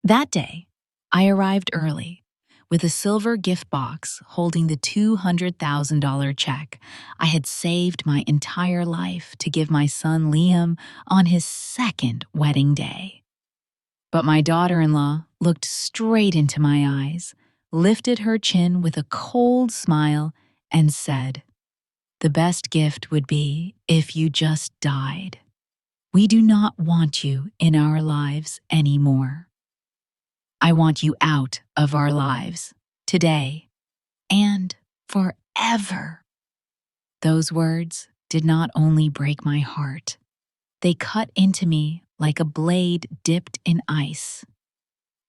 That day, I arrived early with a silver gift box holding the $200,000 check I had saved my entire life to give my son Liam on his second wedding day. But my daughter-in-law looked straight into my eyes, lifted her chin with a cold smile, and said, "The best gift would be if you just died. We do not want you in our lives anymore. I want you out of our lives, today and forever." Those words did not only break my heart, they cut into me like a blade dipped in ice.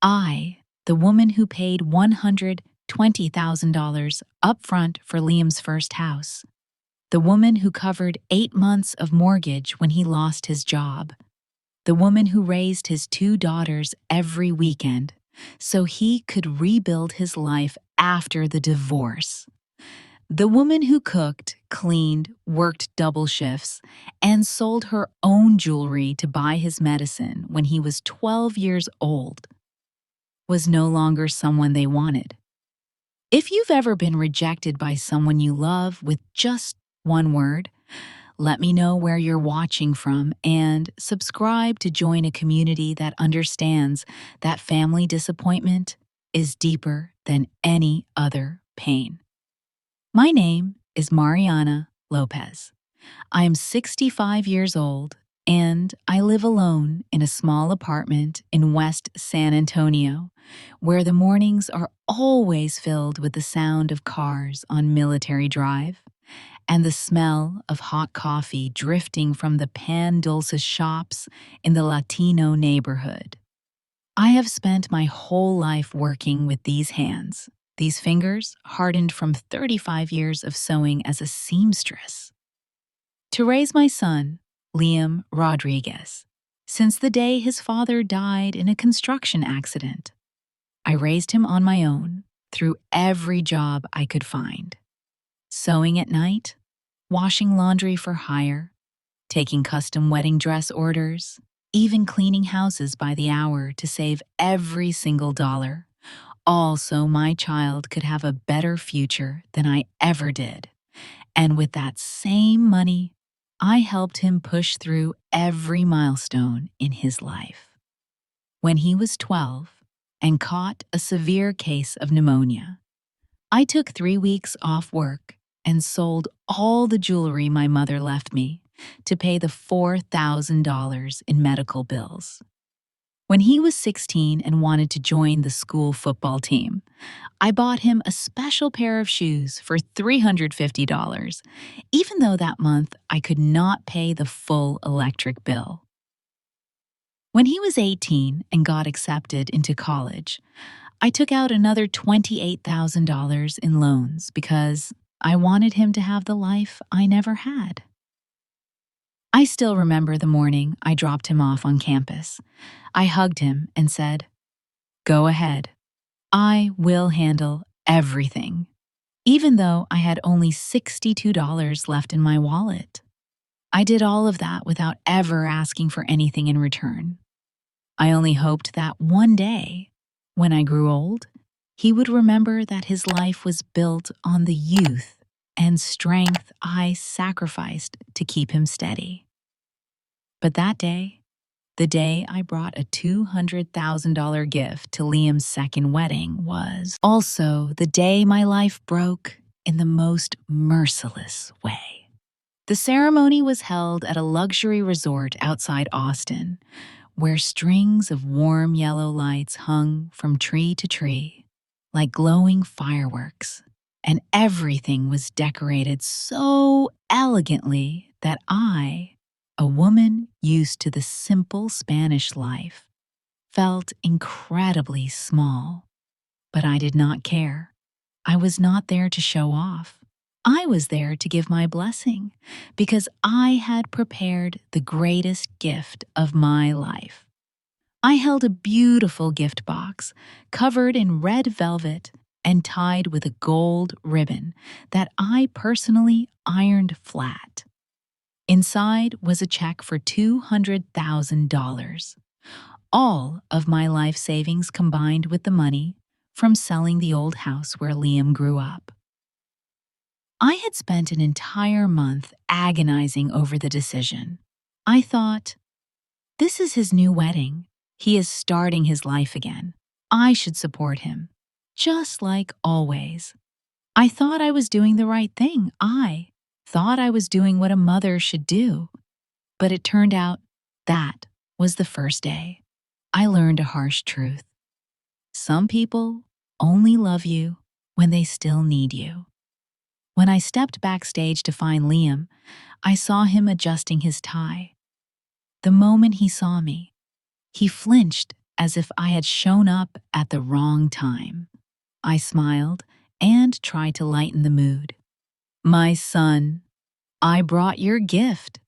I, the woman who paid $120,000 upfront for Liam's first house, the woman who covered 8 months of mortgage when he lost his job, the woman who raised his 2 daughters every weekend so he could rebuild his life after the divorce, the woman who cooked, cleaned, worked double shifts, and sold her own jewelry to buy his medicine when he was 12 years old, was no longer someone they wanted. If you've ever been rejected by someone you love with just one word, let me know where you're watching from and subscribe to join a community that understands that family disappointment is deeper than any other pain. My name is Mariana Lopez. I am 65 years old and I live alone in a small apartment in West San Antonio, where the mornings are always filled with the sound of cars on Military Drive and the smell of hot coffee drifting from the Pan Dulce shops in the Latino neighborhood. I have spent my whole life working with these hands, these fingers hardened from 35 years of sewing as a seamstress, to raise my son, Liam Rodriguez, since the day his father died in a construction accident. I raised him on my own through every job I could find. Sewing at night, washing laundry for hire, taking custom wedding dress orders, even cleaning houses by the hour to save every single dollar, all so my child could have a better future than I ever did. And with that same money, I helped him push through every milestone in his life. When he was 12 and caught a severe case of pneumonia, I took 3 weeks off work and sold all the jewelry my mother left me to pay the $4,000 in medical bills. When he was 16 and wanted to join the school football team, I bought him a special pair of shoes for $350, even though that month I could not pay the full electric bill. When he was 18 and got accepted into college, I took out another $28,000 in loans because I wanted him to have the life I never had. I still remember the morning I dropped him off on campus. I hugged him and said, "Go ahead. I will handle everything," even though I had only $62 left in my wallet. I did all of that without ever asking for anything in return. I only hoped that one day, when I grew old, he would remember that his life was built on the youth and strength I sacrificed to keep him steady. But that day, the day I brought a $200,000 gift to Liam's second wedding, was also the day my life broke in the most merciless way. The ceremony was held at a luxury resort outside Austin, where strings of warm yellow lights hung from tree to tree, like glowing fireworks, and everything was decorated so elegantly that I, a woman used to the simple Spanish life, felt incredibly small. But I did not care. I was not there to show off. I was there to give my blessing because I had prepared the greatest gift of my life. I held a beautiful gift box covered in red velvet and tied with a gold ribbon that I personally ironed flat. Inside was a check for $200,000, all of my life savings combined with the money from selling the old house where Liam grew up. I had spent an entire month agonizing over the decision. I thought, this is his new wedding. He is starting his life again. I should support him, just like always. I thought I was doing the right thing. I thought I was doing what a mother should do. But it turned out that was the first day. I learned a harsh truth. Some people only love you when they still need you. When I stepped backstage to find Liam, I saw him adjusting his tie. The moment he saw me, he flinched as if I had shown up at the wrong time. I smiled and tried to lighten the mood. My son, I brought your gift.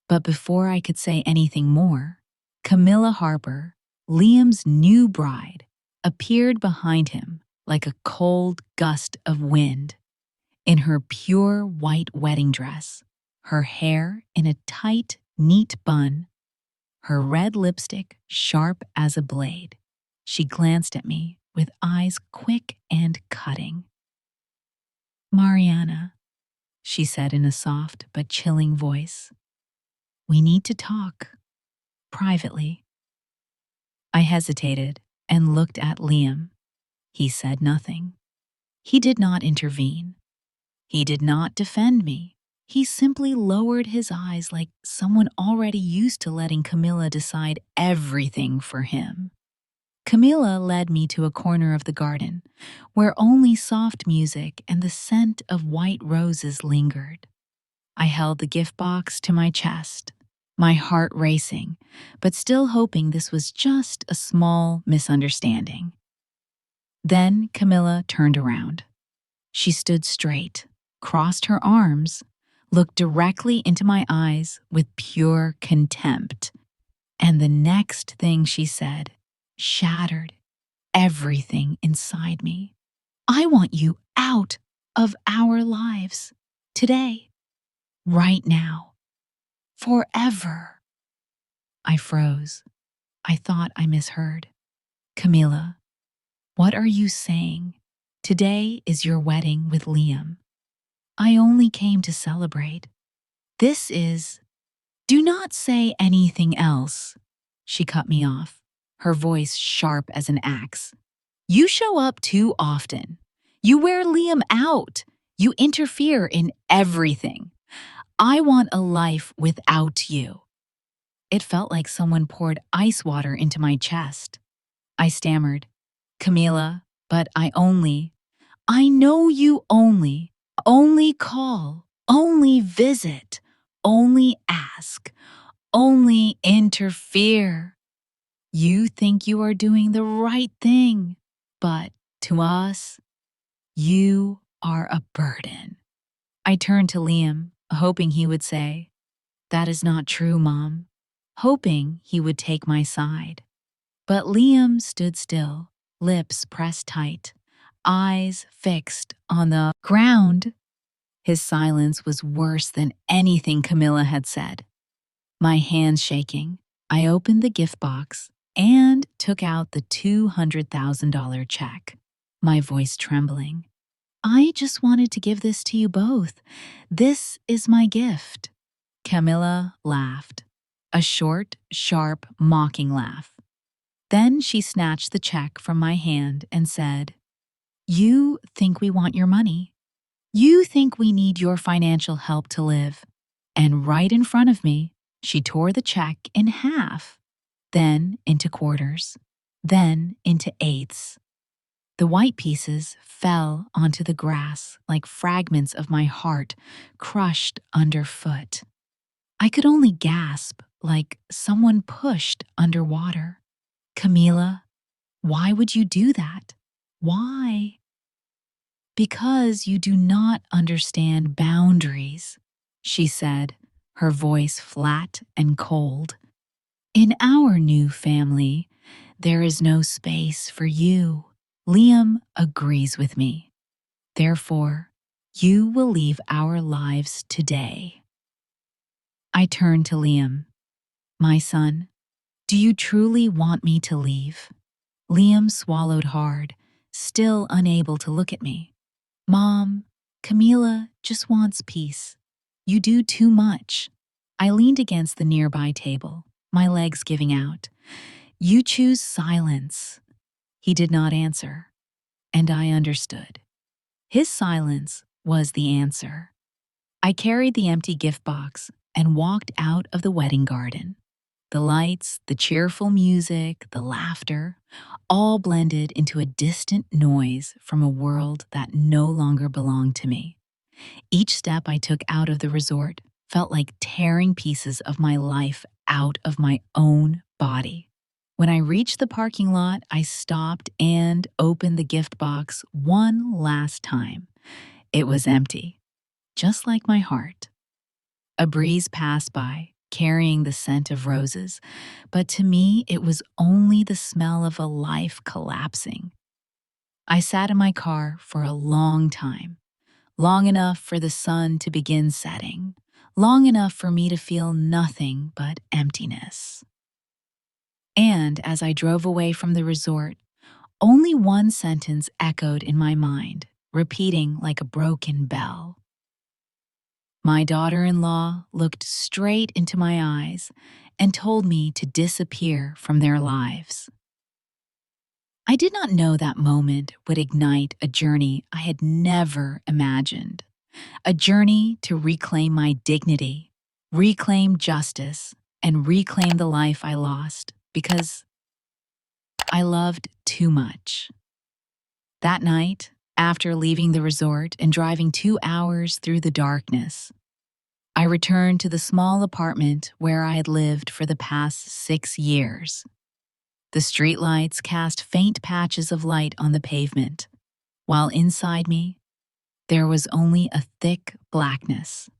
But before I could say anything more, Camilla Harper, Liam's new bride, appeared behind him like a cold gust of wind. In her pure white wedding dress, her hair in a tight, neat bun, her red lipstick sharp as a blade, she glanced at me with eyes quick and cutting. Mariana, she said in a soft but chilling voice, we need to talk, privately. I hesitated and looked at Liam. He said nothing. He did not intervene. He did not defend me. He simply lowered his eyes like someone already used to letting Camilla decide everything for him. Camilla led me to a corner of the garden, where only soft music and the scent of white roses lingered. I held the gift box to my chest, my heart racing, but still hoping this was just a small misunderstanding. Then Camilla turned around. She stood straight, crossed her arms, looked directly into my eyes with pure contempt. And the next thing she said shattered everything inside me. I want you out of our lives. Today. Right now. Forever. I froze. I thought I misheard. Camilla, what are you saying? Today is your wedding with Liam. I only came to celebrate. This is... Do not say anything else. She cut me off, her voice sharp as an axe. You show up too often. You wear Liam out. You interfere in everything. I want a life without you. It felt like someone poured ice water into my chest. I stammered, Camila, but I know you only call, only visit, only ask, only interfere. You think you are doing the right thing, but to us, you are a burden. I turned to Liam, hoping he would say, that is not true, Mom, hoping he would take my side. But Liam stood still, lips pressed tight, eyes fixed on the ground. His silence was worse than anything Camilla had said. My hands shaking, I opened the gift box and took out the $200,000 check, my voice trembling. I just wanted to give this to you both. This is my gift. Camilla laughed, a short, sharp, mocking laugh. Then she snatched the check from my hand and said, You think we want your money. You think we need your financial help to live. And right in front of me, she tore the check in half, then into quarters, then into eighths. The white pieces fell onto the grass like fragments of my heart crushed underfoot. I could only gasp like someone pushed underwater. Camila, why would you do that? Why? Because you do not understand boundaries, she said, her voice flat and cold. In our new family, there is no space for you. Liam agrees with me. Therefore, you will leave our lives today. I turned to Liam. My son, Do you truly want me to leave? Liam swallowed hard, still unable to look at me. Mom, Camila just wants peace. You do too much. I leaned against the nearby table, my legs giving out. You choose silence. He did not answer, and I understood. His silence was the answer. I carried the empty gift box and walked out of the wedding garden. The lights, the cheerful music, the laughter, all blended into a distant noise from a world that no longer belonged to me. Each step I took out of the resort felt like tearing pieces of my life out of my own body. When I reached the parking lot, I stopped and opened the gift box one last time. It was empty, just like my heart. A breeze passed by, carrying the scent of roses, but to me it was only the smell of a life collapsing. I sat in my car for a long time, long enough for the sun to begin setting, long enough for me to feel nothing but emptiness. And as I drove away from the resort, only one sentence echoed in my mind, repeating like a broken bell. My daughter-in-law looked straight into my eyes and told me to disappear from their lives. I did not know that moment would ignite a journey I had never imagined, a journey to reclaim my dignity, reclaim justice, and reclaim the life I lost because I loved too much. That night, after leaving the resort and driving 2 hours through the darkness, I returned to the small apartment where I had lived for the past 6 years. The streetlights cast faint patches of light on the pavement, while inside me, there was only a thick blackness,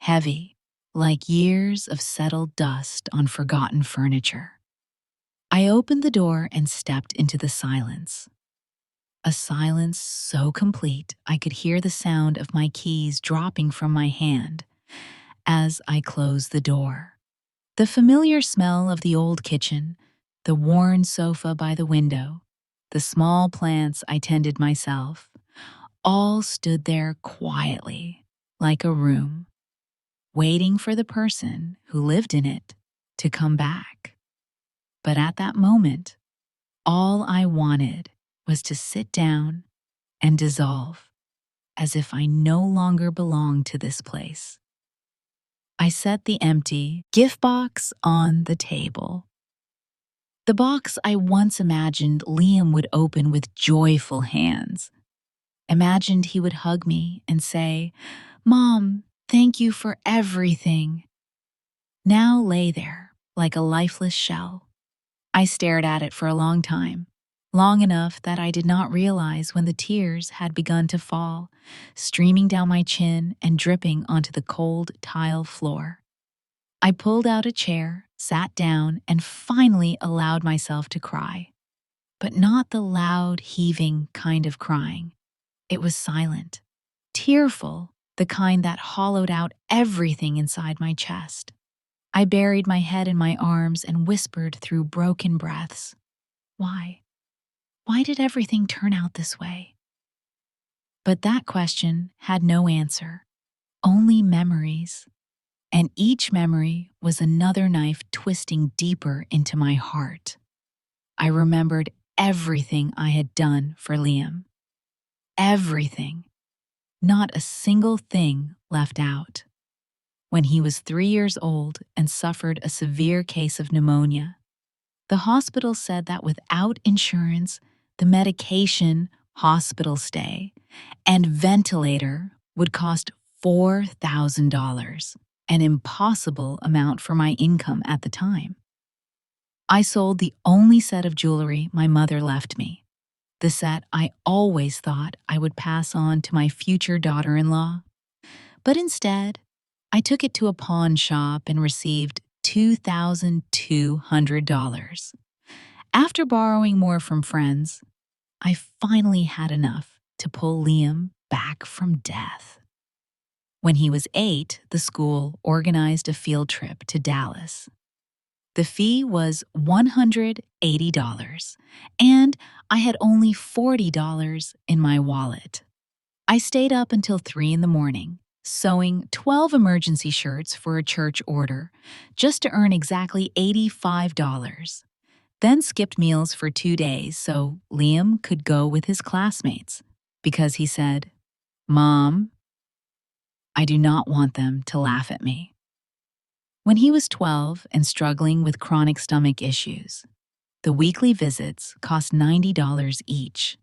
heavy, like years of settled dust on forgotten furniture. I opened the door and stepped into the silence. A silence so complete I could hear the sound of my keys dropping from my hand as I closed the door. The familiar smell of the old kitchen, the worn sofa by the window, the small plants I tended myself, all stood there quietly, like a room, waiting for the person who lived in it to come back. But at that moment, all I wanted was to sit down and dissolve, as if I no longer belonged to this place. I set the empty gift box on the table. The box I once imagined Liam would open with joyful hands. Imagined he would hug me and say, "Mom, thank you for everything." Now lay there like a lifeless shell. I stared at it for a long time, long enough that I did not realize when the tears had begun to fall, streaming down my chin and dripping onto the cold tile floor. I pulled out a chair, sat down, and finally allowed myself to cry. But not the loud, heaving kind of crying. It was silent, tearful, the kind that hollowed out everything inside my chest. I buried my head in my arms and whispered through broken breaths, "Why? Why did everything turn out this way?" But that question had no answer, only memories. And each memory was another knife twisting deeper into my heart. I remembered everything I had done for Liam. Everything. Not a single thing left out. When he was 3 years old and suffered a severe case of pneumonia, the hospital said that without insurance, the medication, hospital stay, and ventilator would cost $4,000, an impossible amount for my income at the time. I sold the only set of jewelry my mother left me, the set I always thought I would pass on to my future daughter-in-law. But instead, I took it to a pawn shop and received $2,200. After borrowing more from friends, I finally had enough to pull Liam back from death. When he was 8, the school organized a field trip to Dallas. The fee was $180, and I had only $40 in my wallet. I stayed up until 3 in the morning, sewing 12 emergency shirts for a church order, just to earn exactly $85. Then skipped meals for 2 days so Liam could go with his classmates, because he said, "Mom, I do not want them to laugh at me." When he was 12 and struggling with chronic stomach issues, the weekly visits cost $90 each.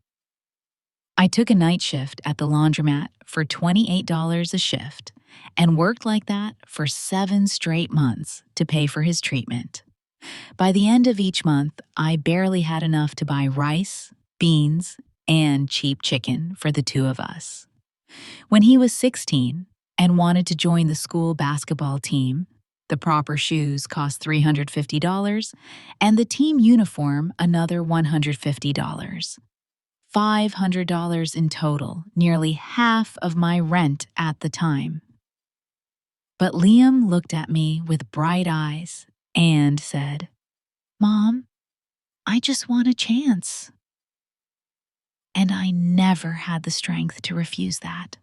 I took a night shift at the laundromat for $28 a shift and worked like that for 7 straight months to pay for his treatment. By the end of each month, I barely had enough to buy rice, beans, and cheap chicken for the two of us. When he was 16 and wanted to join the school basketball team, the proper shoes cost $350, and the team uniform another $150. $500 in total, nearly half of my rent at the time. But Liam looked at me with bright eyes and said, "Mom, I just want a chance." And I never had the strength to refuse that.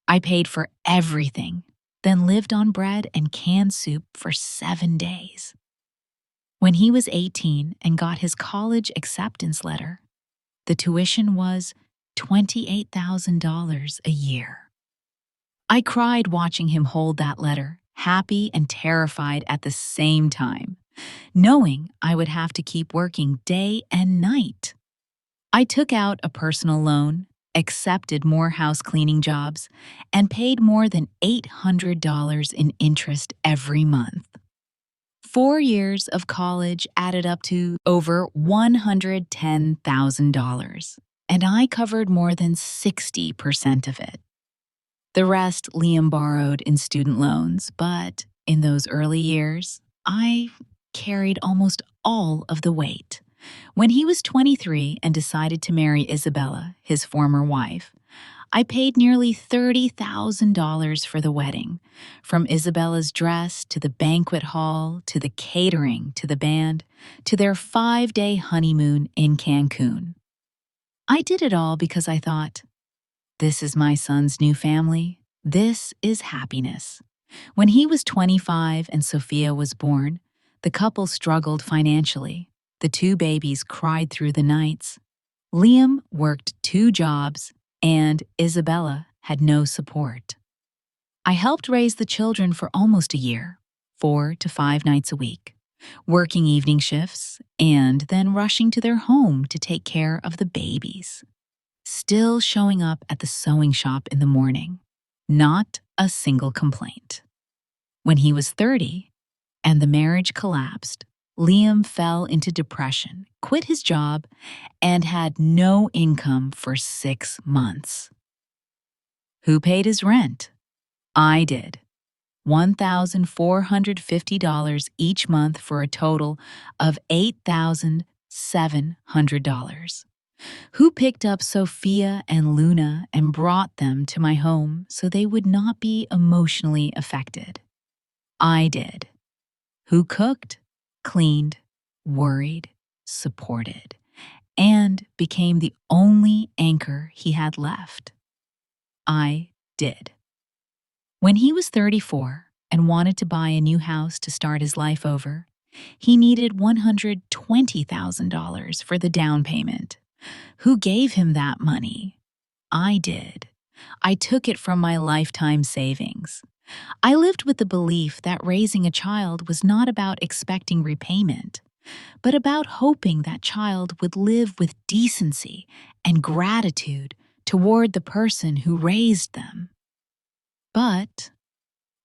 I paid for everything, then lived on bread and canned soup for 7 days. When he was 18 and got his college acceptance letter, the tuition was $28,000 a year. I cried watching him hold that letter, happy and terrified at the same time, knowing I would have to keep working day and night. I took out a personal loan, accepted more house cleaning jobs, and paid more than $800 in interest every month. 4 years of college added up to over $110,000, and I covered more than 60% of it. The rest Liam borrowed in student loans, but in those early years, I carried almost all of the weight. When he was 23 and decided to marry Isabella, his former wife, I paid nearly $30,000 for the wedding, from Isabella's dress to the banquet hall to the catering to the band to their 5-day honeymoon in Cancun. I did it all because I thought, this is my son's new family. This is happiness. When he was 25 and Sophia was born, the couple struggled financially. The 2 babies cried through the nights. Liam worked 2 jobs, and Isabella had no support. I helped raise the children for almost a year, 4 to 5 nights a week, working evening shifts and then rushing to their home to take care of the babies. Still showing up at the sewing shop in the morning. Not a single complaint. When he was 30 and the marriage collapsed, Liam fell into depression, quit his job, and had no income for 6 months. Who paid his rent? I did. $1,450 each month for a total of $8,700. Who picked up Sophia and Luna and brought them to my home so they would not be emotionally affected? I did. Who cooked, cleaned, worried, supported, and became the only anchor he had left? I did. When he was 34 and wanted to buy a new house to start his life over, he needed $120,000 for the down payment. Who gave him that money? I did. I took it from my lifetime savings. I lived with the belief that raising a child was not about expecting repayment, but about hoping that child would live with decency and gratitude toward the person who raised them. But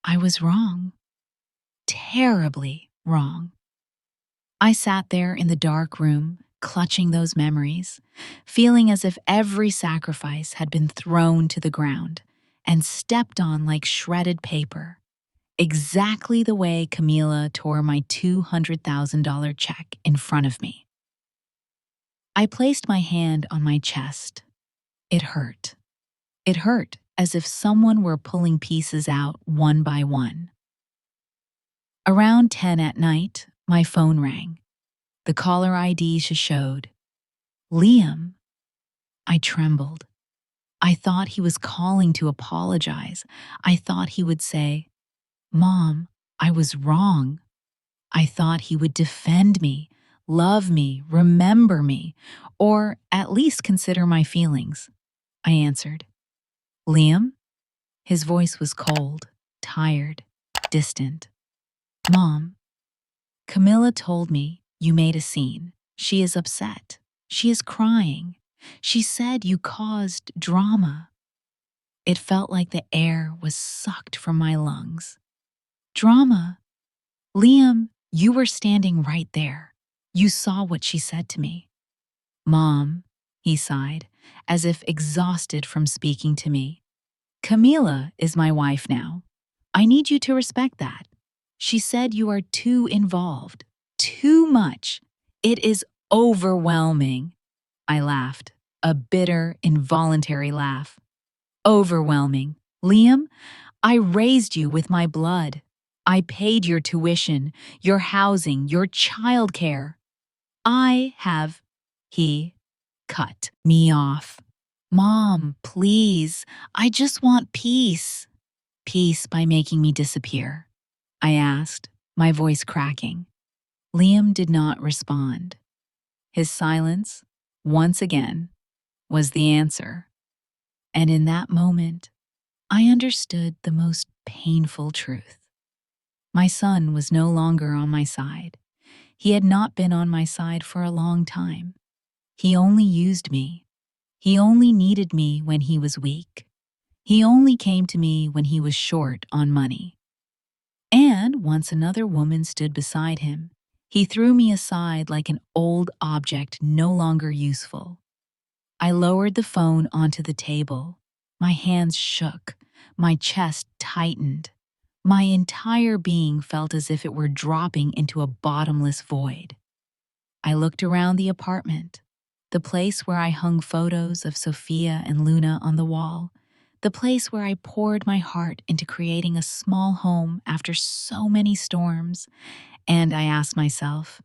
I was wrong. Terribly wrong. I sat there in the dark room, clutching those memories, feeling as if every sacrifice had been thrown to the ground and stepped on like shredded paper, exactly the way Camila tore my $200,000 check in front of me. I placed my hand on my chest. It hurt. It hurt as if someone were pulling pieces out one by one. Around 10 at night, My phone rang. The caller ID showed Liam. I trembled. I thought he was calling to apologize. I thought he would say, "Mom, I was wrong." I thought he would defend me, love me, remember me, or at least consider my feelings. I answered, "Liam?" His voice was cold, tired, distant. "Mom, Camilla told me you made a scene. She is upset. She is crying. She said you caused drama." It felt like the air was sucked from my lungs. "Drama? Liam, you were standing right there. You saw what she said to me." "Mom," he sighed, as if exhausted from speaking to me. "Camila is my wife now. I need you to respect that. She said you are too involved. Too much. It is overwhelming." I laughed, a bitter, involuntary laugh. "Overwhelming. Liam, I raised you with my blood. I paid your tuition, your housing, your childcare. I have..." He cut me off. "Mom, please, I just want peace." "Peace by making me disappear?" I asked, my voice cracking. Liam did not respond. His silence, once again, was the answer. And in that moment, I understood the most painful truth. My son was no longer on my side. He had not been on my side for a long time. He only used me. He only needed me when he was weak. He only came to me when he was short on money. And once another woman stood beside him, he threw me aside like an old object no longer useful. I lowered the phone onto the table. My hands shook. My chest tightened. My entire being felt as if it were dropping into a bottomless void. I looked around the apartment, the place where I hung photos of Sophia and Luna on the wall, the place where I poured my heart into creating a small home after so many storms, and I asked myself,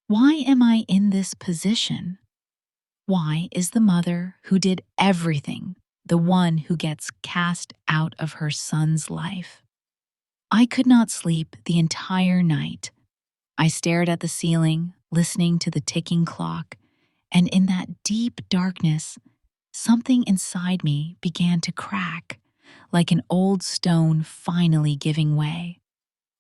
why am I in this position? Why is the mother who did everything the one who gets cast out of her son's life? I could not sleep the entire night. I stared at the ceiling, listening to the ticking clock, and in that deep darkness, something inside me began to crack, like an old stone finally giving way.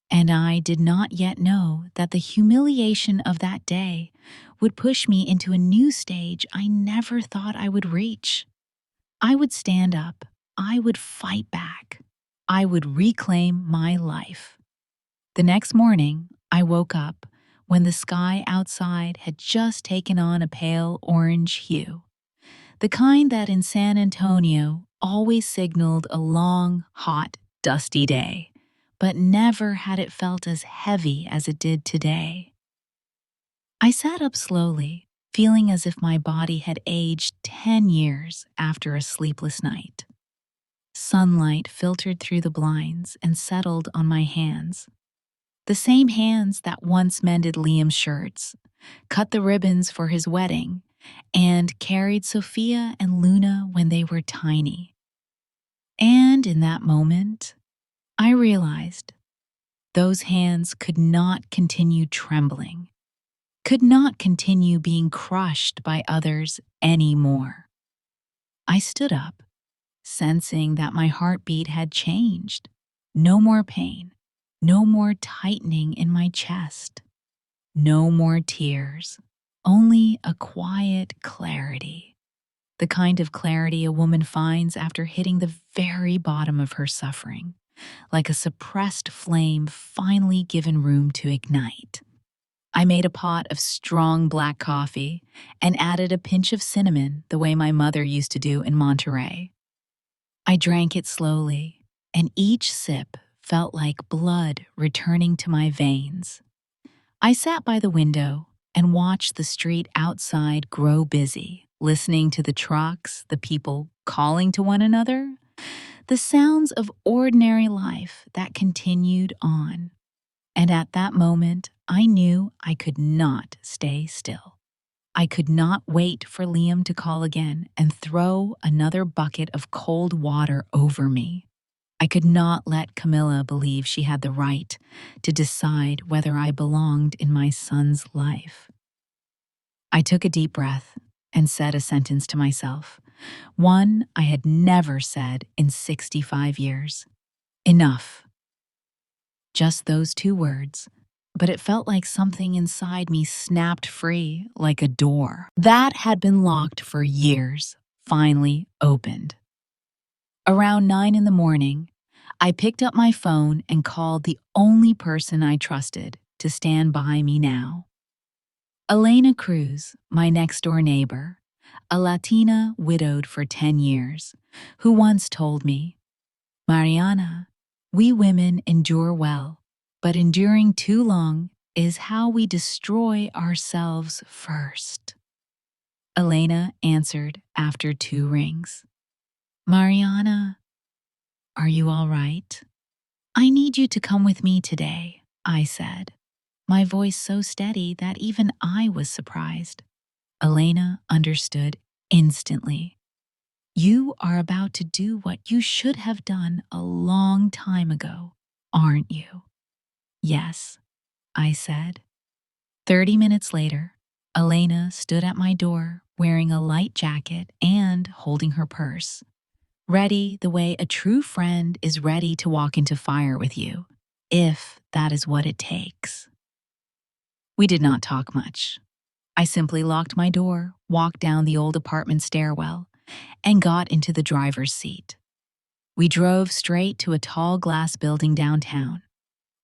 And I did not yet know that the humiliation of that day would push me into a new stage I never thought I would reach. I would stand up. I would fight back. I would reclaim my life. The next morning, I woke up when the sky outside had just taken on a pale orange hue, the kind that in San Antonio always signaled a long, hot, dusty day, but never had it felt as heavy as it did today. I sat up slowly, feeling as if my body had aged 10 years after a sleepless night. Sunlight filtered through the blinds and settled on my hands. The same hands that once mended Liam's shirts, cut the ribbons for his wedding, and carried Sophia and Luna when they were tiny. And in that moment, I realized those hands could not continue trembling, could not continue being crushed by others anymore. I stood up, sensing that my heartbeat had changed. No more pain, no more tightening in my chest, no more tears, only a quiet clarity. The kind of clarity a woman finds after hitting the very bottom of her suffering, like a suppressed flame finally given room to ignite. I made a pot of strong black coffee and added a pinch of cinnamon the way my mother used to do in Monterey. I drank it slowly, and each sip felt like blood returning to my veins. I sat by the window and watched the street outside grow busy, listening to the trucks, the people calling to one another, the sounds of ordinary life that continued on. And at that moment, I knew I could not stay still. I could not wait for Liam to call again and throw another bucket of cold water over me. I could not let Camilla believe she had the right to decide whether I belonged in my son's life. I took a deep breath and said a sentence to myself, one I had never said in 65 years. Enough. Just those two words, but it felt like something inside me snapped free like a door that had been locked for years finally opened. Around 9 in the morning, I picked up my phone and called the only person I trusted to stand by me now. Elena Cruz, my next-door neighbor, a Latina widowed for 10 years, who once told me, "Mariana, we women endure well, but enduring too long is how we destroy ourselves first." Elena answered after 2 rings. "Mariana, are you all right? I need you to come with me today," I said, my voice so steady that even I was surprised. Elena understood instantly. "You are about to do what you should have done a long time ago, aren't you?" "Yes," I said. 30 minutes later, Elena stood at my door wearing a light jacket and holding her purse, ready the way a true friend is ready to walk into fire with you, if that is what it takes. We did not talk much. I simply locked my door, walked down the old apartment stairwell, and got into the driver's seat. We drove straight to a tall glass building downtown,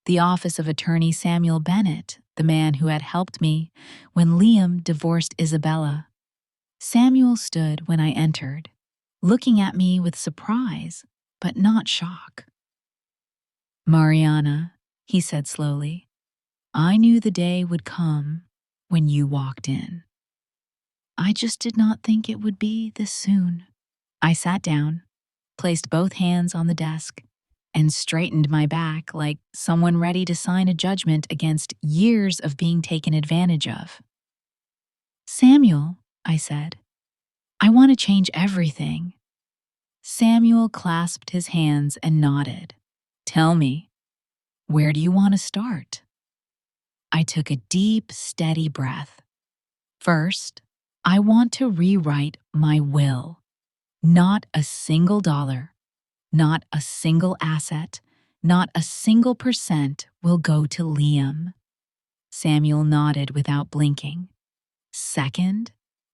the office of attorney Samuel Bennett, the man who had helped me when Liam divorced Isabella. Samuel stood when I entered, looking at me with surprise, but not shock. "Mariana," he said slowly, "I knew the day would come when you walked in. I just did not think it would be this soon." I sat down, placed both hands on the desk, and straightened my back like someone ready to sign a judgment against years of being taken advantage of. "Samuel," I said, "I want to change everything." Samuel clasped his hands and nodded. "Tell me, where do you want to start?" I took a deep, steady breath. "First, I want to rewrite my will. Not a single dollar, not a single asset, not a single percent will go to Liam." Samuel nodded without blinking. "Second,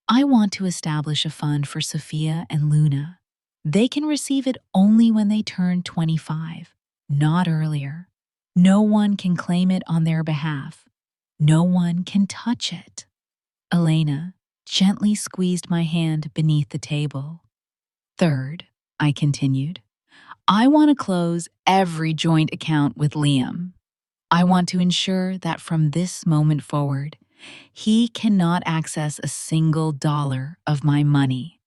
I want to establish a fund for Sophia and Luna. They can receive it only when they turn 25, not earlier. No one can claim it on their behalf. No one can touch it." Elena gently squeezed my hand beneath the table. "Third," I continued, "I want to close every joint account with Liam. I want to ensure that from this moment forward, he cannot access a single dollar of my money."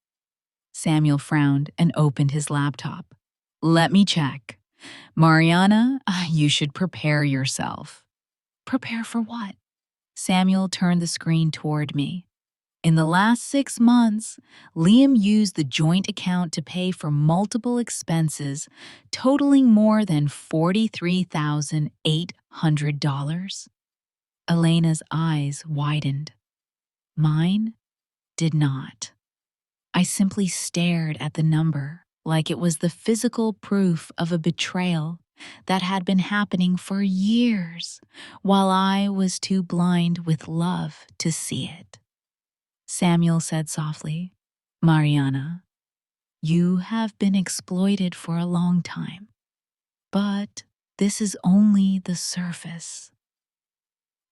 Samuel frowned and opened his laptop. "Let me check. Mariana, you should prepare yourself." "Prepare for what?" Samuel turned the screen toward me. "In the last 6 months, Liam used the joint account to pay for multiple expenses totaling more than $43,800. Elena's eyes widened. Mine did not. I simply stared at the number like it was the physical proof of a betrayal that had been happening for years, while I was too blind with love to see it. Samuel said softly, "Mariana, you have been exploited for a long time, but this is only the surface."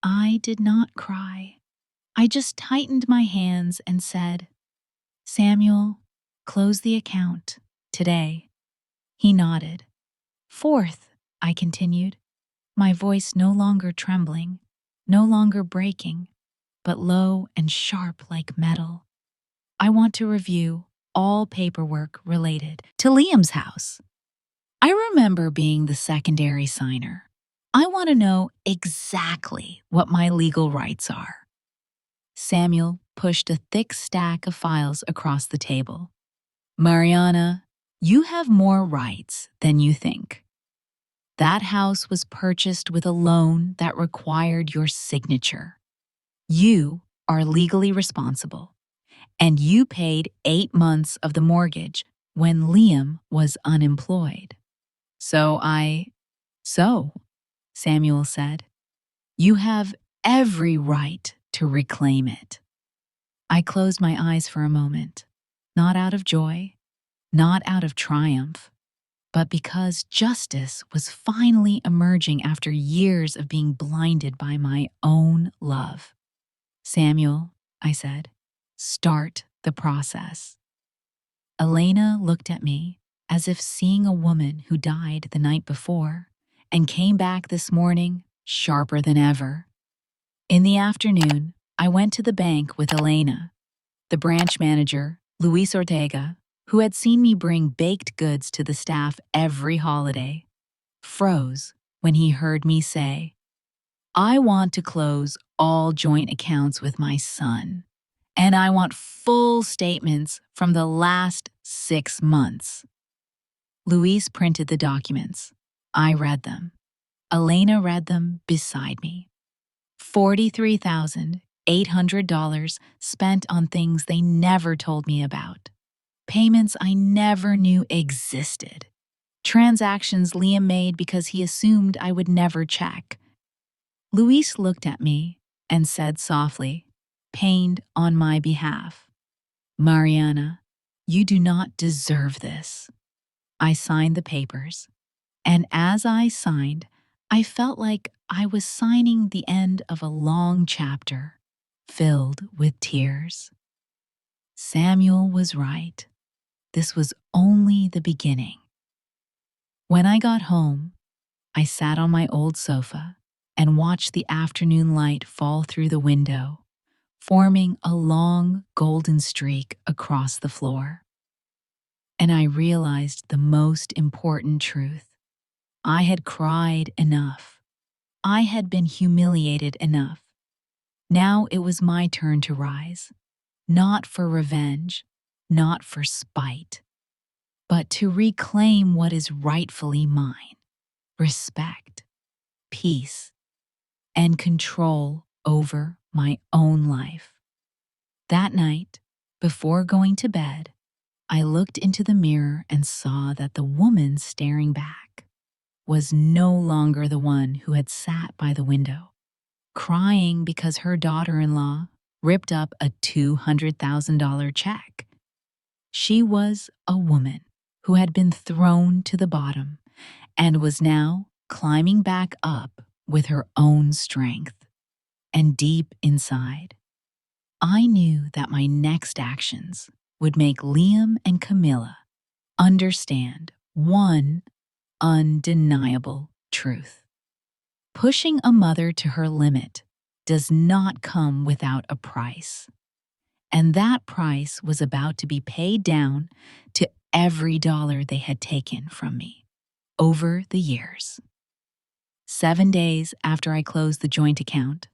I did not cry. I just tightened my hands and said, "Samuel, close the account today." He nodded. "Fourth," I continued, my voice no longer trembling, no longer breaking, but low and sharp like metal. "I want to review all paperwork related to Liam's house." I remember being the secondary signer, I want to know exactly what my legal rights are. Samuel pushed a thick stack of files across the table. Mariana, you have more rights than you think. That house was purchased with a loan that required your signature. You are legally responsible, and you paid 8 months of the mortgage when Liam was unemployed. So, Samuel said, you have every right to reclaim it. I closed my eyes for a moment, not out of joy, not out of triumph, but because justice was finally emerging after years of being blinded by my own love. Samuel, I said, start the process. Elena looked at me as if seeing a woman who died the night before and came back this morning sharper than ever. In the afternoon, I went to the bank with Elena. The branch manager, Luis Ortega, who had seen me bring baked goods to the staff every holiday, froze when he heard me say, I want to close all joint accounts with my son, and I want full statements from the last 6 months. Luis printed the documents. I read them. Elena read them beside me. $43,800 spent on things they never told me about. Payments I never knew existed. Transactions Liam made because he assumed I would never check. Luis looked at me and said softly, pained on my behalf, Mariana, you do not deserve this. I signed the papers, and as I signed, I felt like I was signing the end of a long chapter filled with tears. Samuel was right. This was only the beginning. When I got home, I sat on my old sofa and watched the afternoon light fall through the window, forming a long golden streak across the floor. And I realized the most important truth. I had cried enough. I had been humiliated enough. Now it was my turn to rise, not for revenge, not for spite, but to reclaim what is rightfully mine: respect, peace, and control over my own life. That night, before going to bed, I looked into the mirror and saw that the woman staring back was no longer the one who had sat by the window, crying because her daughter-in-law ripped up a $200,000 check. She was a woman who had been thrown to the bottom and was now climbing back up with her own strength. And deep inside, I knew that my next actions would make Liam and Camilla understand one undeniable truth. Pushing a mother to her limit does not come without a price. And that price was about to be paid down to every dollar they had taken from me over the years. 7 days after I closed the joint account,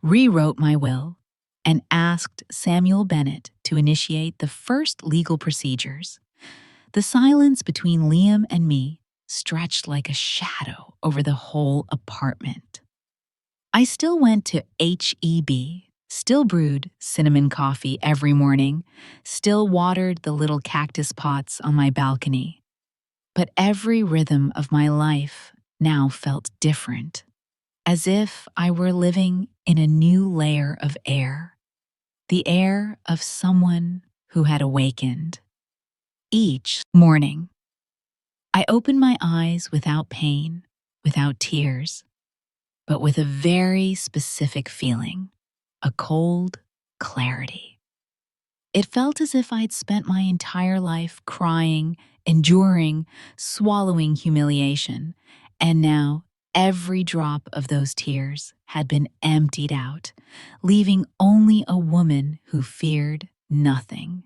rewrote my will, and asked Samuel Bennett to initiate the first legal procedures, the silence between Liam and me stretched like a shadow over the whole apartment. I still went to H-E-B, still brewed cinnamon coffee every morning, still watered the little cactus pots on my balcony. But every rhythm of my life now felt different, as if I were living in a new layer of air, the air of someone who had awakened. Each morning, I opened my eyes without pain, without tears, but with a very specific feeling, a cold clarity. It felt as if I'd spent my entire life crying, enduring, swallowing humiliation, and now every drop of those tears had been emptied out, leaving only a woman who feared nothing.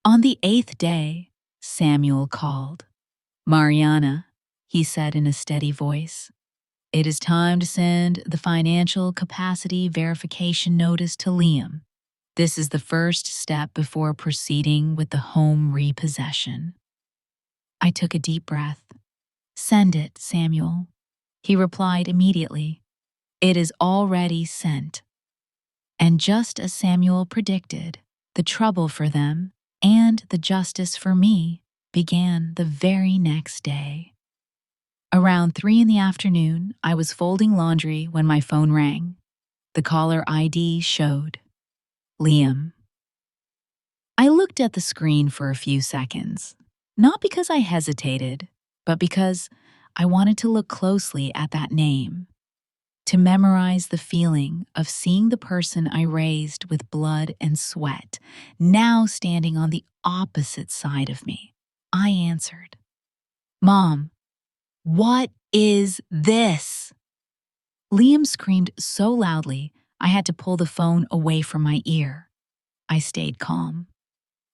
On the 8th day, Samuel called. Mariana, he said in a steady voice, It is time to send the financial capacity verification notice to Liam. This is the first step before proceeding with the home repossession. I took a deep breath. Send it, Samuel. He replied immediately. It is already sent. And just as Samuel predicted, the trouble for them and the justice for me began the very next day. Around 3 in the afternoon, I was folding laundry when my phone rang. The caller ID showed Liam. I looked at the screen for a few seconds, not because I hesitated, but because I wanted to look closely at that name, to memorize the feeling of seeing the person I raised with blood and sweat now standing on the opposite side of me. I answered, Mom, what is this? Liam screamed so loudly, I had to pull the phone away from my ear. I stayed calm.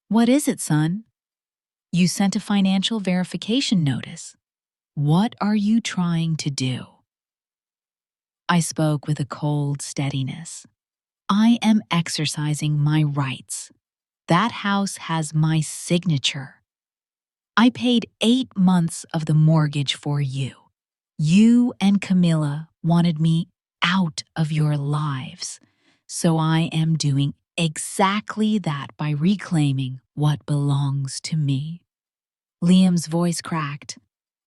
What is it, son? You sent a financial verification notice. What are you trying to do? I spoke with a cold steadiness. I am exercising my rights. That house has my signature. I paid 8 months of the mortgage for you. You and Camilla wanted me out of your lives, so I am doing exactly that by reclaiming what belongs to me. Liam's voice cracked.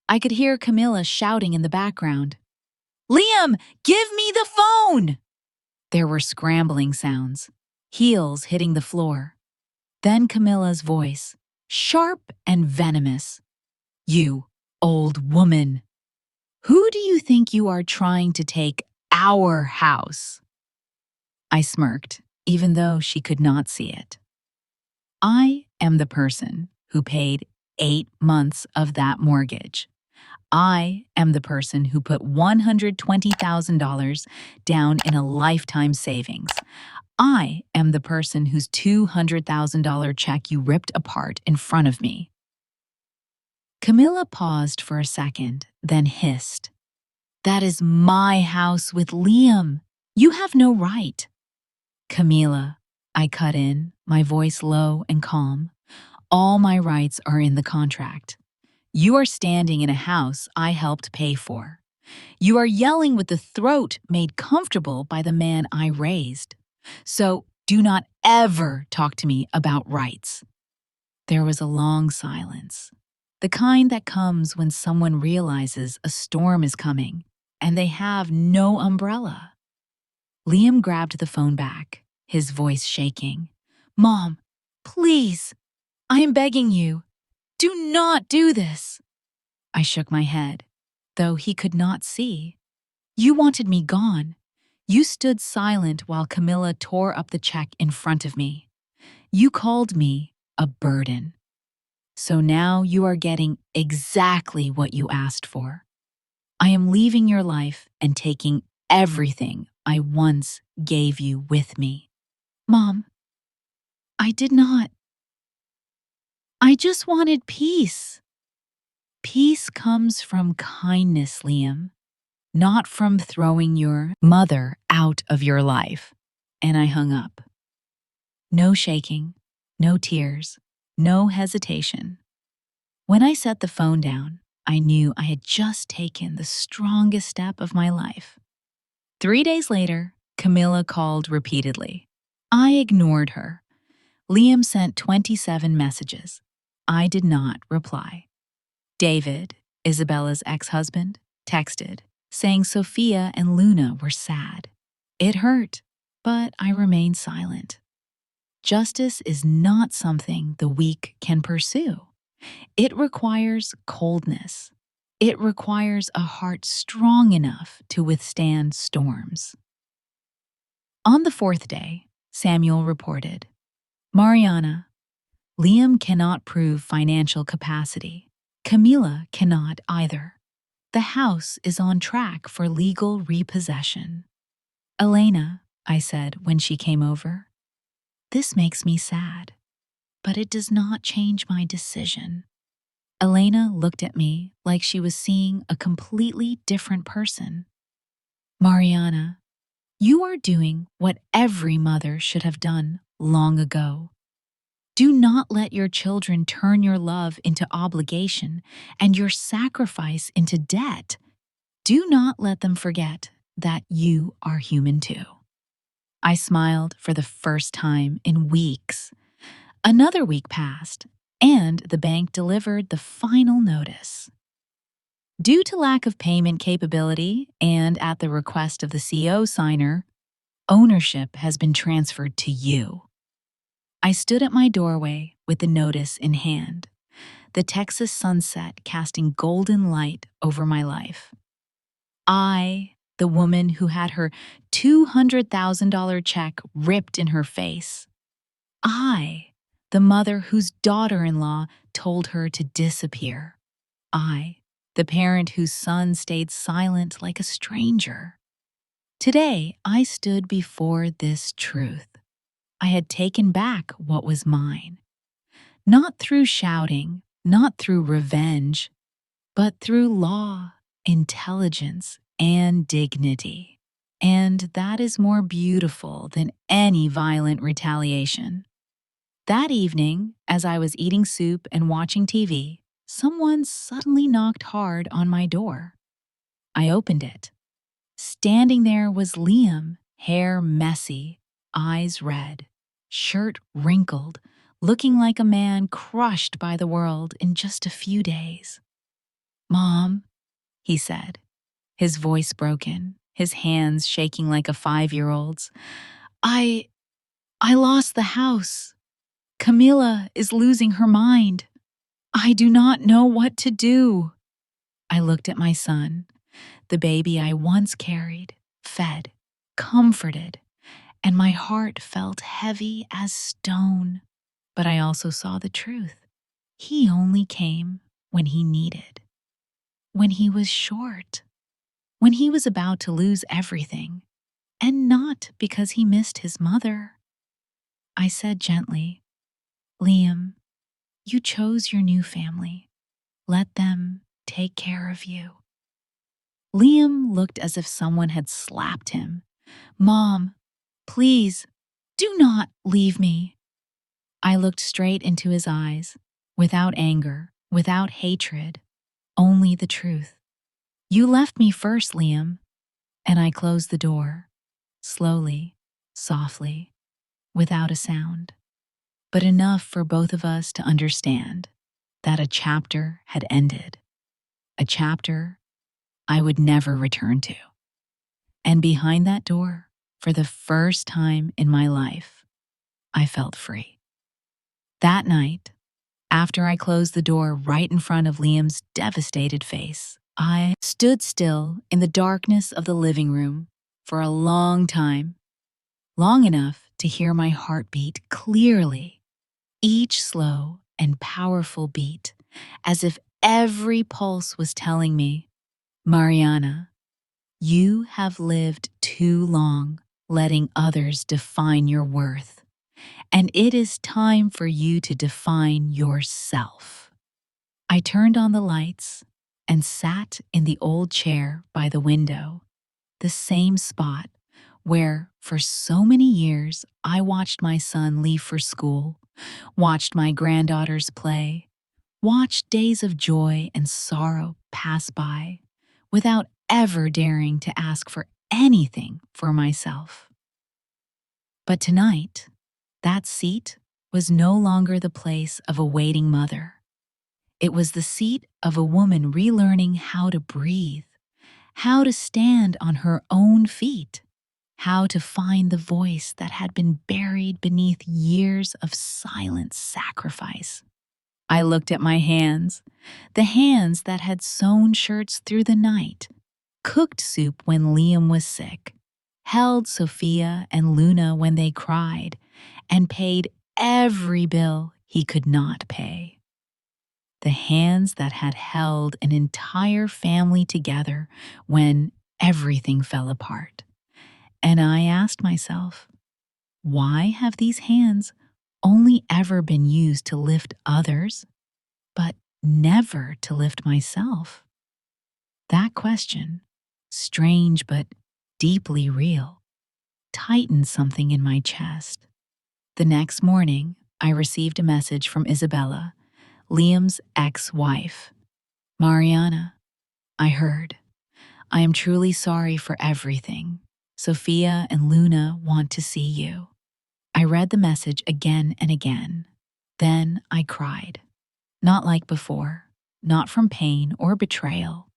I could hear Camilla shouting in the background. Liam, give me the phone! There were scrambling sounds, heels hitting the floor. Then Camilla's voice, sharp and venomous. You old woman! Who do you think you are trying to take our house? I smirked, even though she could not see it. I am the person who paid 8 months of that mortgage. I am the person who put $120,000 down in a lifetime savings. I am the person whose $200,000 check you ripped apart in front of me. Camilla paused for a second, then hissed. That is my house with Liam. You have no right. Camilla, I cut in, my voice low and calm. All my rights are in the contract. You are standing in a house I helped pay for. You are yelling with the throat made comfortable by the man I raised. So do not ever talk to me about rights. There was a long silence, the kind that comes when someone realizes a storm is coming and they have no umbrella. Liam grabbed the phone back, his voice shaking. Mom, please, I am begging you, do not do this. I shook my head, though he could not see. You wanted me gone. You stood silent while Camilla tore up the check in front of me. You called me a burden. So now you are getting exactly what you asked for. I am leaving your life and taking everything I once gave you with me. Mom, I did not. I just wanted peace. Peace comes from kindness, Liam, not from throwing your mother out of your life. And I hung up. No shaking, no tears, no hesitation. When I set the phone down, I knew I had just taken the strongest step of my life. 3 days later, Camilla called repeatedly. I ignored her. Liam sent 27 messages. I did not reply. David, Isabella's ex-husband, texted, saying Sophia and Luna were sad. It hurt, but I remained silent. Justice is not something the weak can pursue. It requires coldness. It requires a heart strong enough to withstand storms. On the 4th day, Samuel reported, Mariana, Liam cannot prove financial capacity. Camila cannot either. The house is on track for legal repossession. Elena, I said when she came over, this makes me sad, but it does not change my decision. Elena looked at me like she was seeing a completely different person. Mariana, you are doing what every mother should have done long ago. Do not let your children turn your love into obligation and your sacrifice into debt. Do not let them forget that you are human too. I smiled for the first time in weeks. Another week passed, and the bank delivered the final notice. Due to lack of payment capability and at the request of the CO signer, ownership has been transferred to you. I stood at my doorway with the notice in hand, the Texas sunset casting golden light over my life. I, the woman who had her $200,000 check ripped in her face. I, the mother whose daughter-in-law told her to disappear. I, the parent whose son stayed silent like a stranger. Today, I stood before this truth. I had taken back what was mine. Not through shouting, not through revenge, but through law, intelligence, and dignity. And that is more beautiful than any violent retaliation. That evening, as I was eating soup and watching TV, someone suddenly knocked hard on my door. I opened it. Standing there was Liam, hair messy, eyes red, shirt wrinkled, looking like a man crushed by the world in just a few days. "Mom," he said, his voice broken, his hands shaking like a 5-year-old's. I lost the house. Camila is losing her mind. I do not know what to do." I looked at my son, the baby I once carried, fed, comforted, and my heart felt heavy as stone. But I also saw the truth. He only came when he needed, when he was short, when he was about to lose everything, and not because he missed his mother. I said gently, "Liam, you chose your new family. Let them take care of you." Liam looked as if someone had slapped him. "Mom, please, do not leave me." I looked straight into his eyes, without anger, without hatred, only the truth. "You left me first, Liam." And I closed the door, slowly, softly, without a sound, but enough for both of us to understand that a chapter had ended, a chapter I would never return to. And behind that door, for the first time in my life, I felt free. That night, after I closed the door right in front of Liam's devastated face, I stood still in the darkness of the living room for a long time, long enough to hear my heartbeat clearly, each slow and powerful beat, as if every pulse was telling me, "Mariana, you have lived too long letting others define your worth, and it is time for you to define yourself." I turned on the lights and sat in the old chair by the window, the same spot where, for so many years, I watched my son leave for school, watched my granddaughters play, watched days of joy and sorrow pass by, without ever daring to ask for anything for myself. But tonight, that seat was no longer the place of a waiting mother. It was the seat of a woman relearning how to breathe, how to stand on her own feet, how to find the voice that had been buried beneath years of silent sacrifice. I looked at my hands, the hands that had sewn shirts through the night, cooked soup when Liam was sick, held Sophia and Luna when they cried, and paid every bill he could not pay. The hands that had held an entire family together when everything fell apart. And I asked myself, why have these hands only ever been used to lift others, but never to lift myself? That question, strange but deeply real, tightened something in my chest. The next morning, I received a message from Isabella, Liam's ex-wife. Mariana, I heard. I am truly sorry for everything. Sophia and Luna want to see you. I read the message again and again. Then I cried. Not like before, not from pain or betrayal,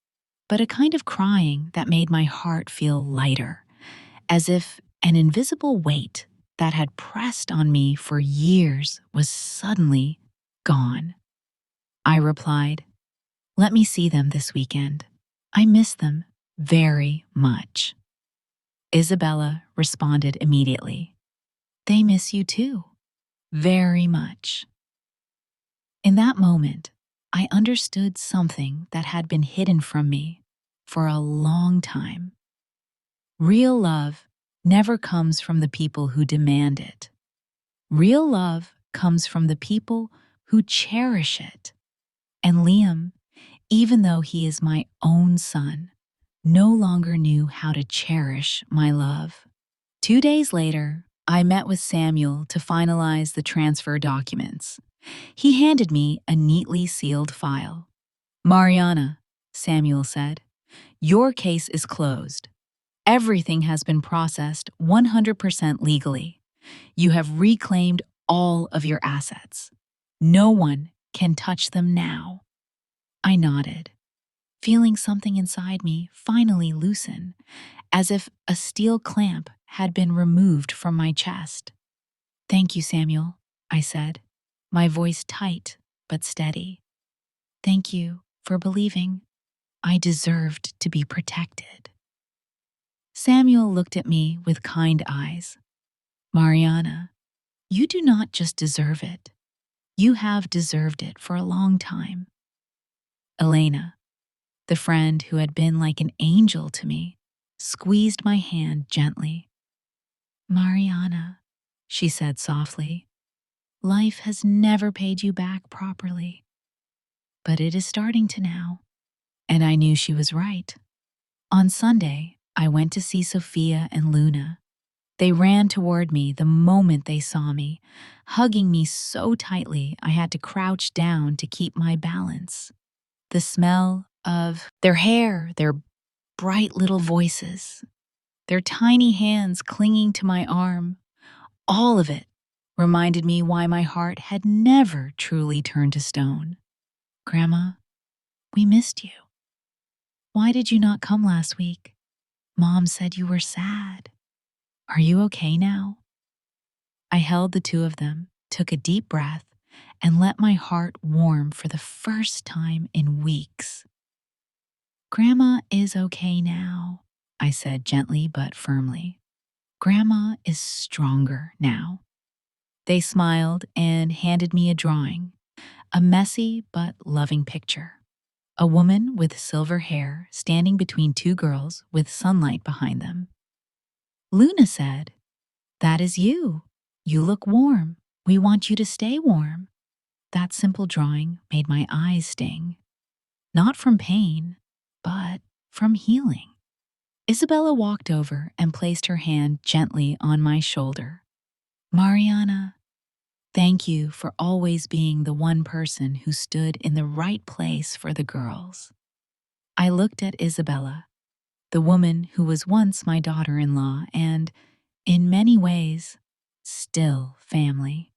but a kind of crying that made my heart feel lighter, as if an invisible weight that had pressed on me for years was suddenly gone. I replied, "Let me see them this weekend. I miss them very much." Isabella responded immediately, "They miss you too, very much." In that moment, I understood something that had been hidden from me for a long time. Real love never comes from the people who demand it. Real love comes from the people who cherish it. And Liam, even though he is my own son, no longer knew how to cherish my love. 2 days later, I met with Samuel to finalize the transfer documents. He handed me a neatly sealed file. "Mariana," Samuel said, "your case is closed. Everything has been processed 100% legally. You have reclaimed all of your assets. No one can touch them now." I nodded, feeling something inside me finally loosen, as if a steel clamp had been removed from my chest. "Thank you, Samuel," I said, my voice tight but steady. "Thank you for believing I deserved to be protected." Samuel looked at me with kind eyes. "Mariana, you do not just deserve it. You have deserved it for a long time." Elena, the friend who had been like an angel to me, squeezed my hand gently. "Mariana," she said softly, "life has never paid you back properly. But it is starting to now." And I knew she was right. On Sunday, I went to see Sophia and Luna. They ran toward me the moment they saw me, hugging me so tightly I had to crouch down to keep my balance. The smell of their hair, their bright little voices, their tiny hands clinging to my arm, all of it reminded me why my heart had never truly turned to stone. "Grandma, we missed you. Why did you not come last week? Mom said you were sad. Are you okay now?" I held the two of them, took a deep breath, and let my heart warm for the first time in weeks. "Grandma is okay now," I said gently but firmly. "Grandma is stronger now." They smiled and handed me a drawing, a messy but loving picture. A woman with silver hair standing between two girls with sunlight behind them. Luna said, "That is you. You look warm. We want you to stay warm." That simple drawing made my eyes sting. Not from pain, but from healing. Isabella walked over and placed her hand gently on my shoulder. "Mariana, thank you for always being the one person who stood in the right place for the girls." I looked at Isabella, the woman who was once my daughter-in-law and, in many ways, still family.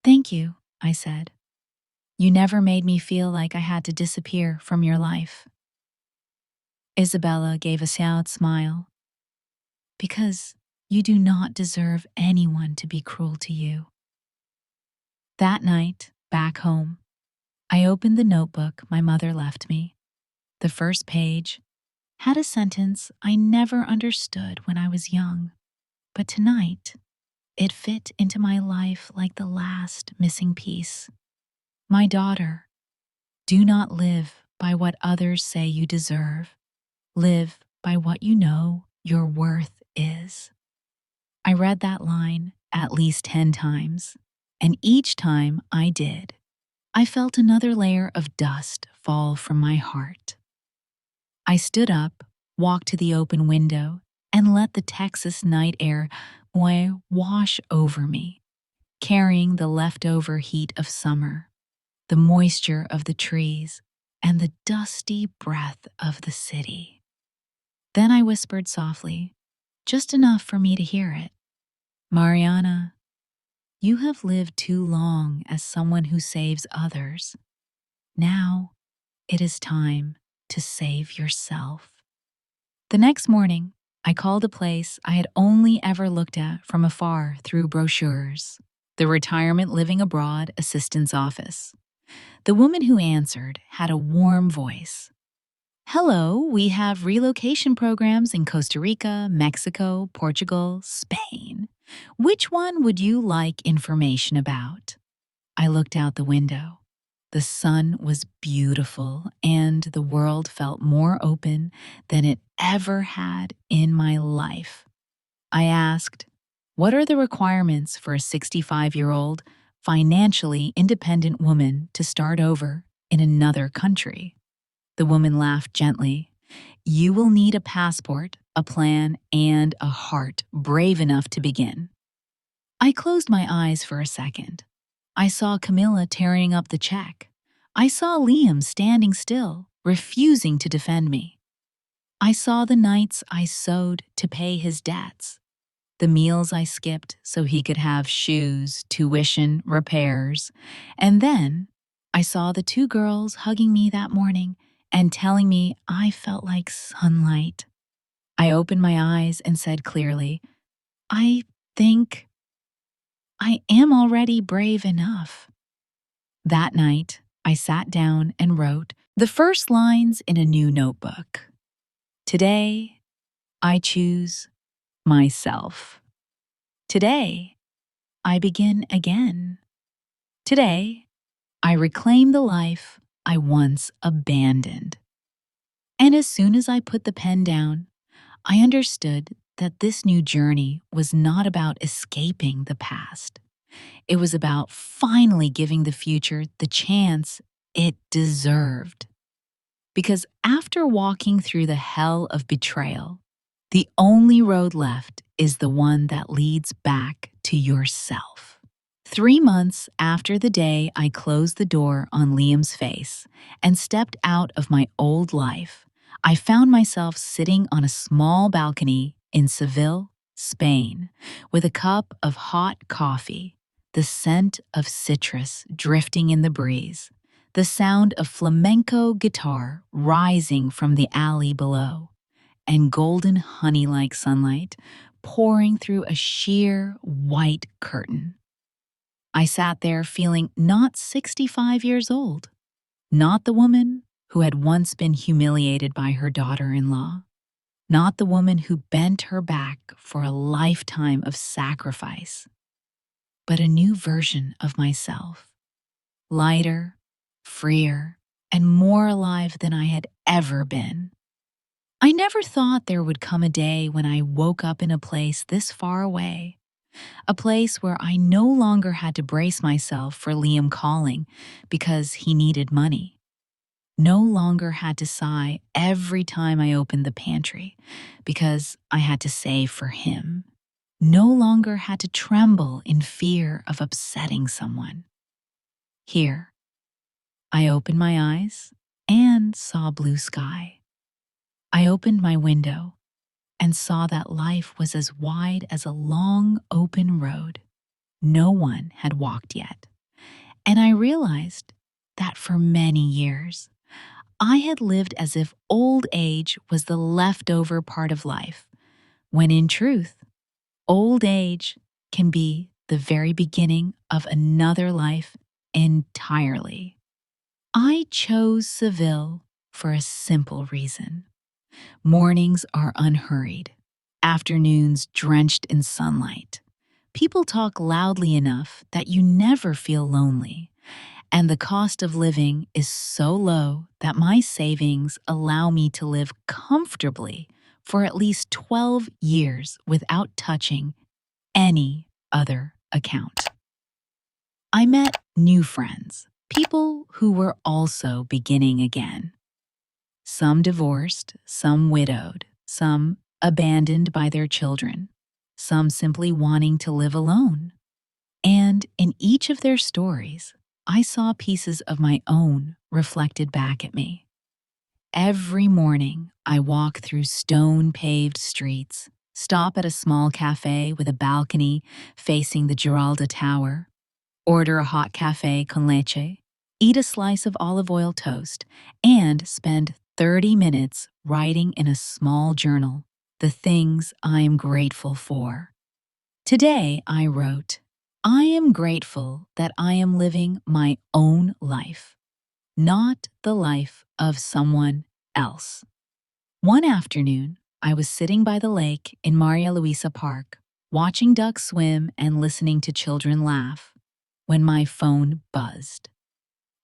"Thank you," I said. "You never made me feel like I had to disappear from your life." Isabella gave a sad smile. "Because you do not deserve anyone to be cruel to you." That night, back home, I opened the notebook my mother left me. The first page had a sentence I never understood when I was young, but tonight, it fit into my life like the last missing piece. "My daughter, do not live by what others say you deserve. Live by what you know your worth is." I read that line at least 10 times, and each time I did, I felt another layer of dust fall from my heart. I stood up, walked to the open window, and let the Texas night air wash over me, carrying the leftover heat of summer, the moisture of the trees, and the dusty breath of the city. Then I whispered softly, just enough for me to hear it. Mariana, you have lived too long as someone who saves others. Now it is time to save yourself. The next morning, I called a place I had only ever looked at from afar through brochures, the Retirement Living Abroad Assistance Office. The woman who answered had a warm voice. Hello, we have relocation programs in Costa Rica, Mexico, Portugal, Spain. Which one would you like information about? I looked out the window. The sun was beautiful, and the world felt more open than it ever had in my life. I asked, what are the requirements for a 65-year-old, financially independent woman to start over in another country? The woman laughed gently. You will need a passport, a plan, and a heart brave enough to begin. I closed my eyes for a second. I saw Camilla tearing up the check. I saw Liam standing still, refusing to defend me. I saw the nights I sewed to pay his debts, the meals I skipped so he could have shoes, tuition, repairs, and then I saw the two girls hugging me that morning and telling me I felt like sunlight. I opened my eyes and said clearly, I think I am already brave enough. That night, I sat down and wrote the first lines in a new notebook. Today, I choose myself. Today, I begin again. Today, I reclaim the life I once abandoned. And as soon as I put the pen down, I understood that this new journey was not about escaping the past. It was about finally giving the future the chance it deserved. Because after walking through the hell of betrayal, the only road left is the one that leads back to yourself. 3 months after the day I closed the door on Liam's face and stepped out of my old life, I found myself sitting on a small balcony in Seville, Spain, with a cup of hot coffee, the scent of citrus drifting in the breeze, the sound of flamenco guitar rising from the alley below, and golden honey-like sunlight pouring through a sheer white curtain. I sat there feeling not 65 years old, not the woman who had once been humiliated by her daughter-in-law, not the woman who bent her back for a lifetime of sacrifice, but a new version of myself, lighter, freer, and more alive than I had ever been. I never thought there would come a day when I woke up in a place this far away, a place where I no longer had to brace myself for Liam calling because he needed money, no longer had to sigh every time I opened the pantry because I had to save for him, no longer had to tremble in fear of upsetting someone. Here, I opened my eyes and saw blue sky. I opened my window and saw that life was as wide as a long open road no one had walked yet. And I realized that for many years, I had lived as if old age was the leftover part of life, when in truth, old age can be the very beginning of another life entirely. I chose Seville for a simple reason. Mornings are unhurried, afternoons drenched in sunlight. People talk loudly enough that you never feel lonely, and the cost of living is so low that my savings allow me to live comfortably for at least 12 years without touching any other account. I met new friends, people who were also beginning again. Some divorced, some widowed, some abandoned by their children, some simply wanting to live alone. And in each of their stories, I saw pieces of my own reflected back at me. Every morning, I walk through stone-paved streets, stop at a small cafe with a balcony facing the Giralda Tower, order a hot cafe con leche, eat a slice of olive oil toast, and spend 30 minutes writing in a small journal the things I am grateful for. Today, I wrote, I am grateful that I am living my own life, not the life of someone else. One afternoon, I was sitting by the lake in Maria Luisa Park, watching ducks swim and listening to children laugh, when my phone buzzed.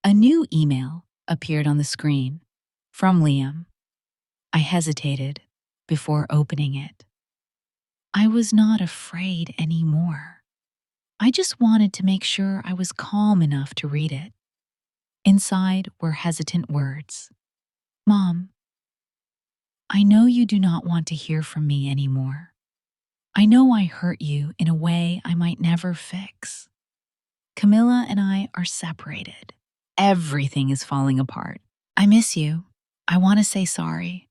A new email appeared on the screen, from Liam. I hesitated before opening it. I was not afraid anymore. I just wanted to make sure I was calm enough to read it. Inside were hesitant words. Mom, I know you do not want to hear from me anymore. I know I hurt you in a way I might never fix. Camilla and I are separated. Everything is falling apart. I miss you. I want to say sorry.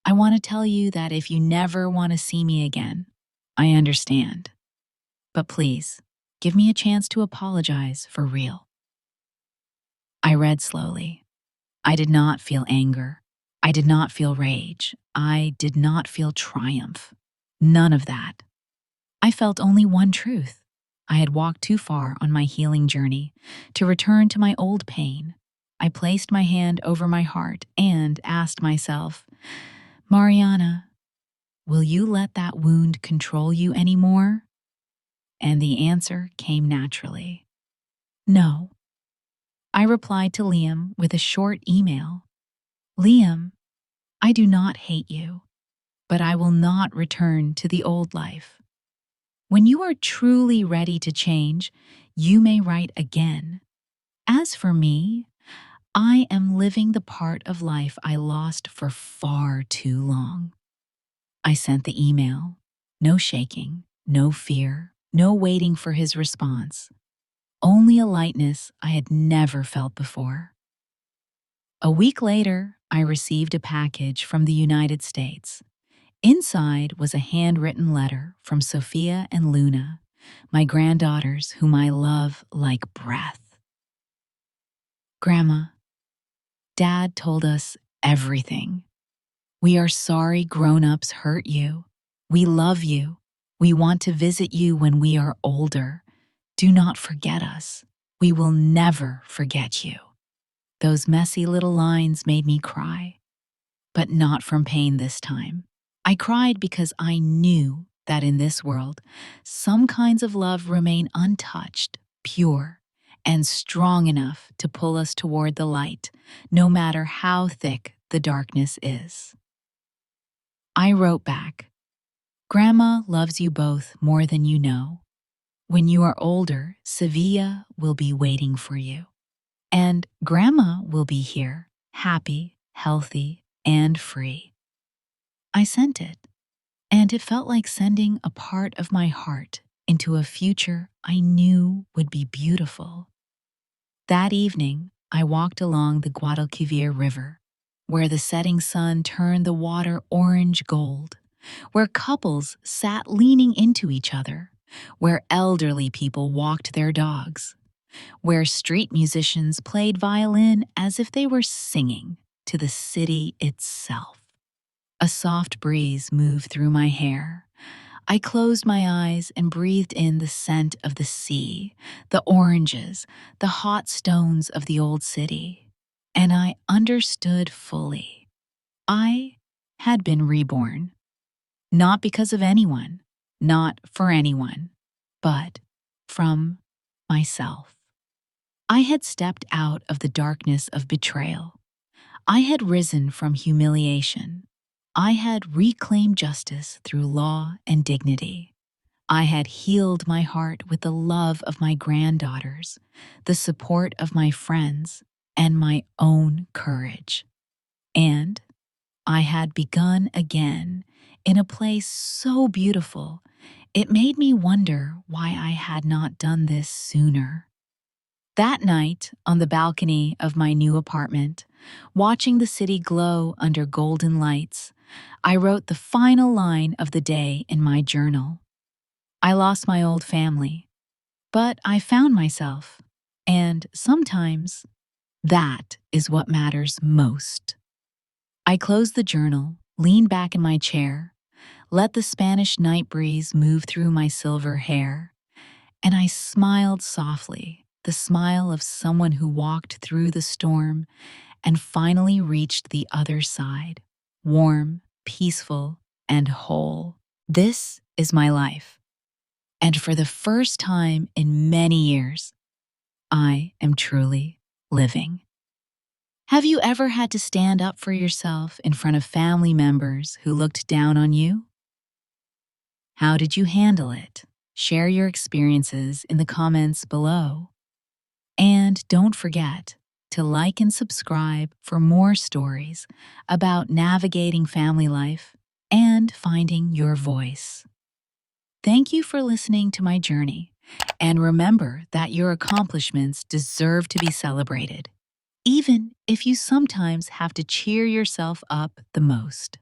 I want to tell you that if you never want to see me again, I understand. But please, give me a chance to apologize for real. I read slowly. I did not feel anger. I did not feel rage. I did not feel triumph. None of that. I felt only one truth. I had walked too far on my healing journey to return to my old pain. I placed my hand over my heart and asked myself, Mariana, will you let that wound control you anymore? And the answer came naturally. No. I replied to Liam with a short email. Liam, I do not hate you, but I will not return to the old life. When you are truly ready to change, you may write again. As for me, I am living the part of life I lost for far too long. I sent the email. No shaking, no fear, no waiting for his response. Only a lightness I had never felt before. A week later, I received a package from the United States. Inside was a handwritten letter from Sophia and Luna, my granddaughters whom I love like breath. Grandma, Dad told us everything. We are sorry grown-ups hurt you. We love you. We want to visit you when we are older. Do not forget us. We will never forget you. Those messy little lines made me cry, but not from pain this time. I cried because I knew that in this world, some kinds of love remain untouched, pure, and strong enough to pull us toward the light, no matter how thick the darkness is. I wrote back, Grandma loves you both more than you know. When you are older, Sevilla will be waiting for you. And Grandma will be here, happy, healthy, and free. I sent it, and it felt like sending a part of my heart into a future I knew would be beautiful. That evening, I walked along the Guadalquivir River, where the setting sun turned the water orange gold, where couples sat leaning into each other, where elderly people walked their dogs, where street musicians played violin as if they were singing to the city itself. A soft breeze moved through my hair. I closed my eyes and breathed in the scent of the sea, the oranges, the hot stones of the old city. And I understood fully. I had been reborn. Not because of anyone, not for anyone, but from myself. I had stepped out of the darkness of betrayal. I had risen from humiliation. I had reclaimed justice through law and dignity. I had healed my heart with the love of my granddaughters, the support of my friends, and my own courage. And I had begun again in a place so beautiful, it made me wonder why I had not done this sooner. That night, on the balcony of my new apartment, watching the city glow under golden lights, I wrote the final line of the day in my journal. I lost my old family, but I found myself, and sometimes that is what matters most. I closed the journal, leaned back in my chair, let the Spanish night breeze move through my silver hair, and I smiled softly, the smile of someone who walked through the storm and finally reached the other side, warm, peaceful, and whole. This is my life, and for the first time in many years, I am truly living. Have you ever had to stand up for yourself in front of family members who looked down on you? How did you handle it? Share your experiences in the comments below. And don't forget to like and subscribe for more stories about navigating family life and finding your voice. Thank you for listening to my journey, and remember that your accomplishments deserve to be celebrated, even if you sometimes have to cheer yourself up the most.